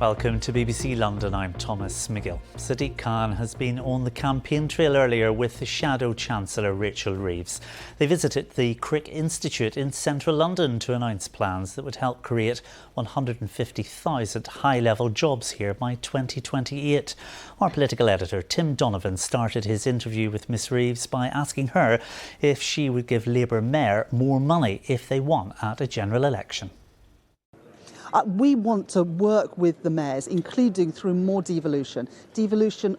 Welcome to BBC London, I'm Thomas Magill. Sadiq Khan has been on the campaign trail earlier with the Shadow Chancellor Rachel Reeves. They visited the Crick Institute in central London to announce plans that would help create 150,000 high-level jobs here by 2028. Our political editor Tim Donovan started his interview with Miss Reeves by asking her if she would give Labour Mayor more money if they won at a general election. We want to work with the mayors, including through more devolution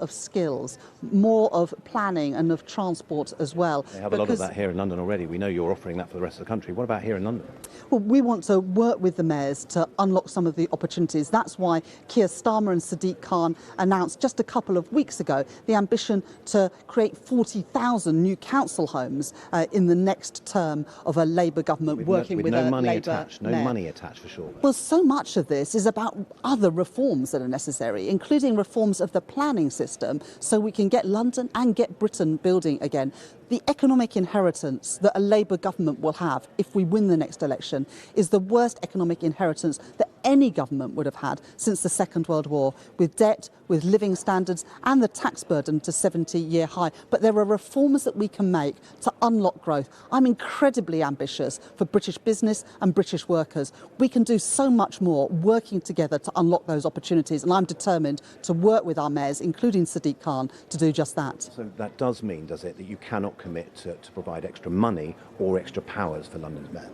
of skills, more of planning and of transport as well. They have a lot of that here in London already. We know you're offering that for the rest of the country. What about here in London? Well, we want to work with the mayors to unlock some of the opportunities. That's why Keir Starmer and Sadiq Khan announced just a couple of weeks ago the ambition to create 40,000 new council homes in the next term of a Labour government, working with no a money Labour attached. No mayor. money attached for sure. Well, so much of this is about other reforms that are necessary, including reforms of the planning system, so we can get London and get Britain building again. The economic inheritance that a Labour government will have if we win the next election is the worst economic inheritance that any government would have had since the Second World War, with debt, with living standards and the tax burden to 70-year high. But there are reforms that we can make to unlock growth. I'm incredibly ambitious for British business and British workers. We can do so much more working together to unlock those opportunities, and I'm determined to work with our mayors, including Sadiq Khan, to do just that. So that does mean, does it, that you cannot commit to provide extra money or extra powers for London's mayor?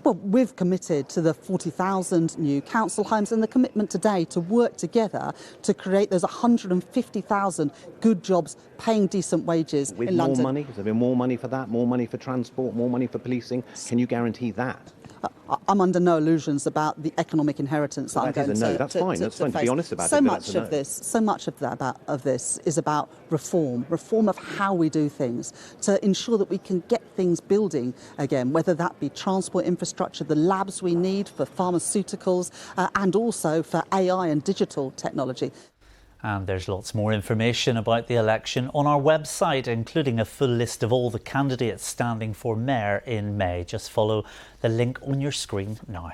Well, we've committed to the 40,000 new council homes and the commitment today to work together to create those 150,000 good jobs paying decent wages in London. With more money? Has there been more money for that? More money for transport? More money for policing? Can you guarantee that? I'm under no illusions about the economic inheritance that I'm going to no. That's fine. That's fine to be honest about it. So much of this is about reform of how we do things to ensure that we can get things building again, whether that be transport infrastructure, the labs we need for pharmaceuticals, and also for AI and digital technology. And there's lots more information about the election on our website, including a full list of all the candidates standing for mayor in May. Just follow the link on your screen now.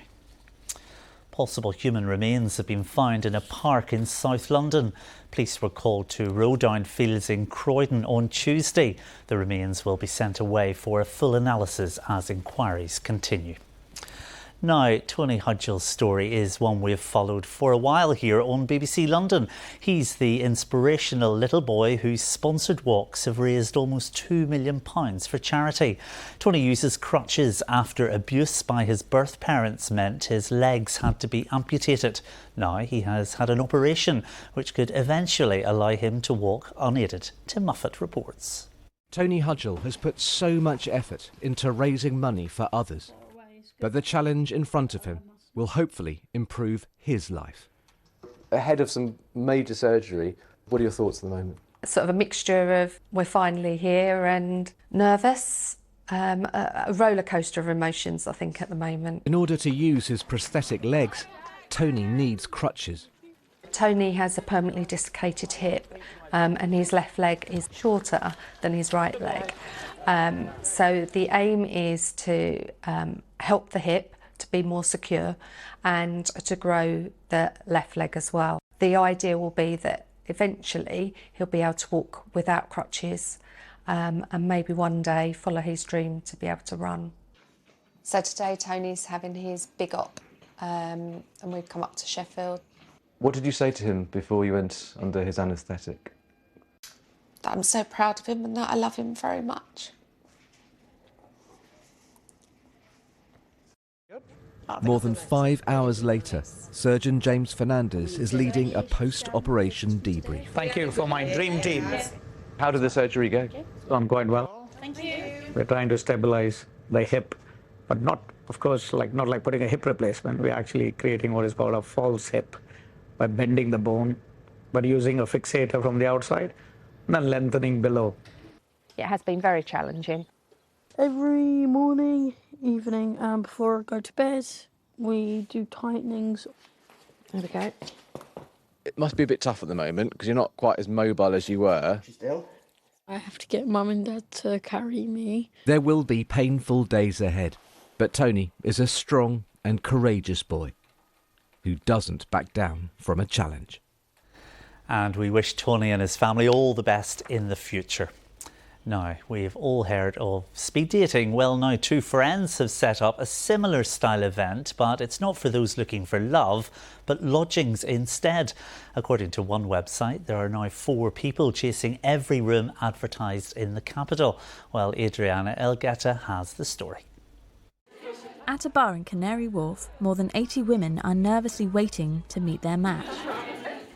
Possible human remains have been found in a park in South London. Police were called to Rowdown Fields in Croydon on Tuesday. The remains will be sent away for a full analysis as inquiries continue. Now, Thomas Magill's story is one we've followed for a while here on BBC London. He's the inspirational little boy whose sponsored walks have raised almost £2 million for charity. Tony uses crutches after abuse by his birth parents meant his legs had to be amputated. Now he has had an operation which could eventually allow him to walk unaided. Tim Muffet reports. Tony Magill has put so much effort into raising money for others. But the challenge in front of him will hopefully improve his life. Ahead of some major surgery, what are your thoughts at the moment? Sort of a mixture of we're finally here and nervous, a roller coaster of emotions, I think, at the moment. In order to use his prosthetic legs, Tony needs crutches. Tony has a permanently dislocated hip and his left leg is shorter than his right leg. So the aim is to help the hip to be more secure and to grow the left leg as well. The idea will be that eventually he'll be able to walk without crutches and maybe one day follow his dream to be able to run. So today Tony's having his big op and we've come up to Sheffield. What did you say to him before you went under his anaesthetic? That I'm so proud of him and that I love him very much. More than 5 hours later, surgeon James Fernandez is leading a post-operation debrief. Thank you for my dream team. How did the surgery go? I'm going well. Thank you. We're trying to stabilize the hip, but not, of course, not like putting a hip replacement. We're actually creating what is called a false hip by bending the bone, but using a fixator from the outside and then lengthening below. It has been very challenging. Every morning, evening, and before I go to bed, we do tightenings. There we go. It must be a bit tough at the moment because you're not quite as mobile as you were. I have to get Mum and Dad to carry me. There will be painful days ahead, but Tony is a strong and courageous boy. who doesn't back down from a challenge. And we wish Tony and his family all the best in the future. Now, we've all heard of speed dating. Well, now 2 friends have set up a similar style event, but it's not for those looking for love, but lodgings instead. According to one website, there are now 4 people chasing every room advertised in the capital. Well, Adriana Elgueta has the story. At a bar in Canary Wharf, more than 80 women are nervously waiting to meet their match.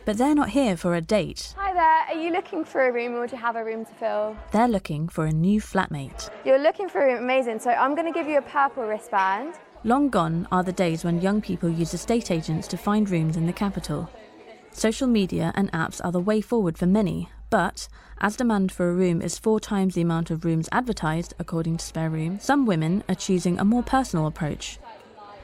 But they're not here for a date. Hi there, are you looking for a room or do you have a room to fill? They're looking for a new flatmate. You're looking for a room, amazing. So I'm going to give you a purple wristband. Long gone are the days when young people use estate agents to find rooms in the capital. Social media and apps are the way forward for many, but as demand for a room is 4 times the amount of rooms advertised, according to Spare Room, some women are choosing a more personal approach.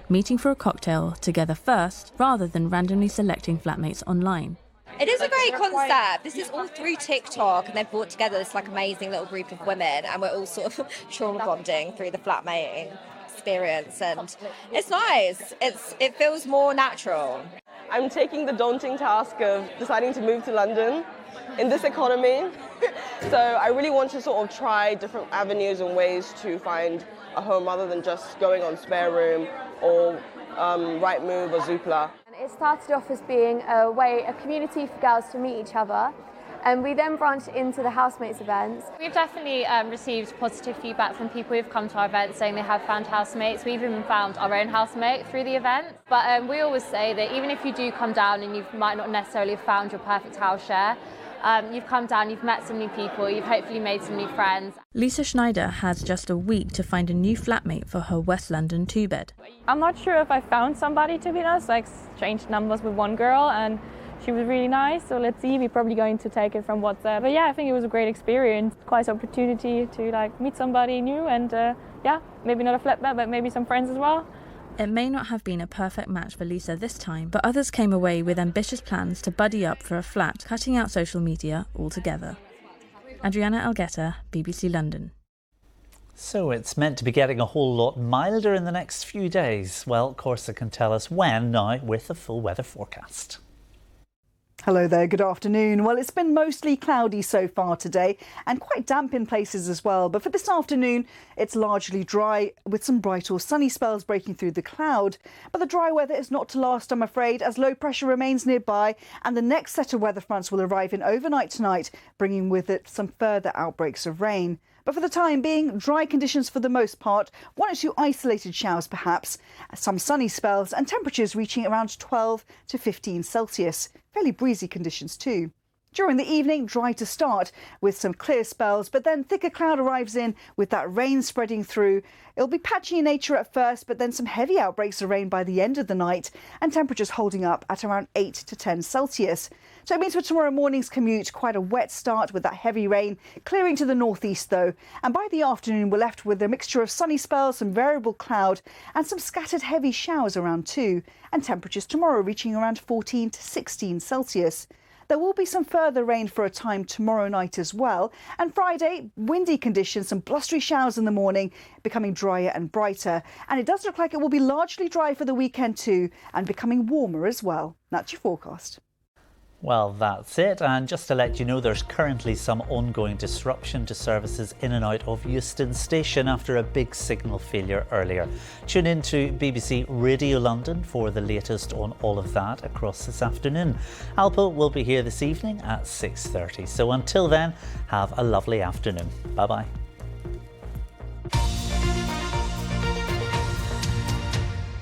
Meeting for a cocktail together first, rather than randomly selecting flatmates online. It is a great concept. This is all through TikTok, and they've brought together this amazing little group of women, and we're all sort of trauma bonding through the flatmating experience, and it's nice. It feels more natural. I'm taking the daunting task of deciding to move to London in this economy. So I really want to sort of try different avenues and ways to find a home rather than just going on Spare Room or Rightmove or Zoopla. It started off as being a community for girls to meet each other, and we then branched into the housemates events. We've definitely received positive feedback from people who've come to our event saying they have found housemates. We've even found our own housemate through the event. But we always say that even if you do come down and you might not necessarily have found your perfect house share, you've come down, you've met some new people, you've hopefully made some new friends. Lisa Schneider has just a week to find a new flatmate for her West London 2-bed. I'm not sure if I found somebody, to be honest. I exchanged numbers with one girl and she was really nice, so let's see. We're probably going to take it from WhatsApp. But yeah, I think it was a great experience. Quite an opportunity to meet somebody new and maybe not a flatmate, but maybe some friends as well. It may not have been a perfect match for Lisa this time, but others came away with ambitious plans to buddy up for a flat, cutting out social media altogether. Adriana Elgueta, BBC London. So it's meant to be getting a whole lot milder in the next few days. Well, Corsa can tell us when now with a full weather forecast. Hello there, good afternoon. Well, it's been mostly cloudy so far today and quite damp in places as well. But for this afternoon, it's largely dry with some bright or sunny spells breaking through the cloud. But the dry weather is not to last, I'm afraid, as low pressure remains nearby and the next set of weather fronts will arrive in overnight tonight, bringing with it some further outbreaks of rain. But for the time being, dry conditions for the most part, 1 or 2 isolated showers perhaps, some sunny spells and temperatures reaching around 12 to 15 Celsius. Fairly breezy conditions too. During the evening, dry to start with some clear spells, but then thicker cloud arrives in with that rain spreading through. It'll be patchy in nature at first, but then some heavy outbreaks of rain by the end of the night and temperatures holding up at around 8 to 10 Celsius. So it means for tomorrow morning's commute, quite a wet start with that heavy rain clearing to the northeast though. And by the afternoon, we're left with a mixture of sunny spells, some variable cloud and some scattered heavy showers around too. And temperatures tomorrow reaching around 14 to 16 Celsius. There will be some further rain for a time tomorrow night as well. And Friday, windy conditions, some blustery showers in the morning, becoming drier and brighter. And it does look like it will be largely dry for the weekend too and becoming warmer as well. That's your forecast. Well, that's it. And just to let you know, there's currently some ongoing disruption to services in and out of Euston Station after a big signal failure earlier. Tune in to BBC Radio London for the latest on all of that across this afternoon. Alpo will be here this evening at 6:30. So until then, have a lovely afternoon. Bye-bye.